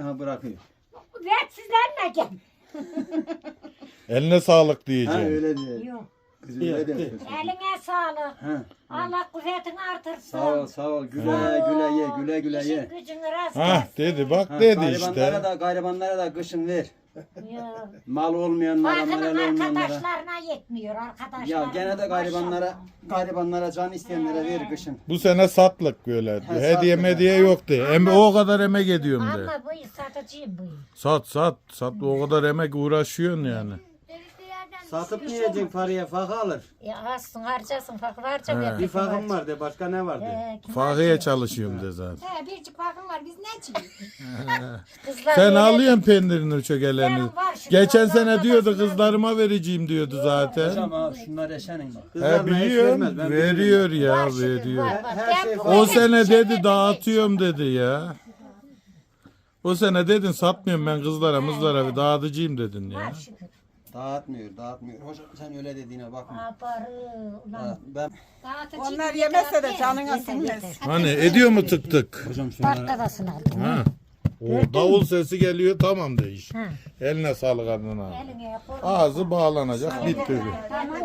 Ha bırakıyor. Ver sizden gel. Eline sağlık Ha diyeceğim. öyle diyor. Yok. Kız öyle diyor. Eline sağlık. Ha. Allah kuvvetini artırsın. Sağ ol güle güle ye güle güle İşin ye. gücünü rast Hah gelsin. dedi bak Ha, dedi garibanlara işte. da garibanlara da kışın ver. Yok. Mal olmayanlara, Bakının malel olmayanlara. arkadaşlarına yetmiyor arkadaşlar. Ya gene de garibanlara can isteyenlere ver kışın. Bu sene satlık böyle. Ha, Hediye satlık, mediye ha. yok de. O kadar emek ediyorum de. Ama bu yıl satıcıyım bu yıl. Sat. O kadar emek uğraşıyorsun yani. Satıp ne yiyeceksin paraya fakı alır. Alsın harcasın fakir harcamıyor. Bir fakım var de başka ne var de. Fahiye çalışıyorum de zaten. He bircik farkım var. Biz ne çıkıyoruz? Kızlar Sen böyle- alıyorsun peynirini çökelerini. Benim var şimdi, Geçen ondan sene diyordu arkasından- kızlarıma vereceğim diyordu zaten. Hocam abi şunlar eşenin bak. He Kızlarına hiç biliyorum. vermez, ben Veriyor biliyorum. ya Var şükür, veriyor. var, var. Her Ben şey bu var. O öyle sene bir şey dedi vermedim. dağıtıyorum dedi ya. O sene dedin satmıyorum ben kızlara mızlara dağıtıcıyım dedin ya. Var şükür. Dağıtmıyor. Hocam sen öyle dediğine bakma. Aparı. Ulan. Ben Onlar Yeter, yemezse de yeter, canına yeter, sinmez. yeter. Hani ediyor mu tık tık? hocam şunlara Parkadasın aldın. Ha. O davul sesi geliyor tamam de iş. Ha. Eline sağlık adına. Eline koy. Ağzı bağlanacak bitti. Tamam.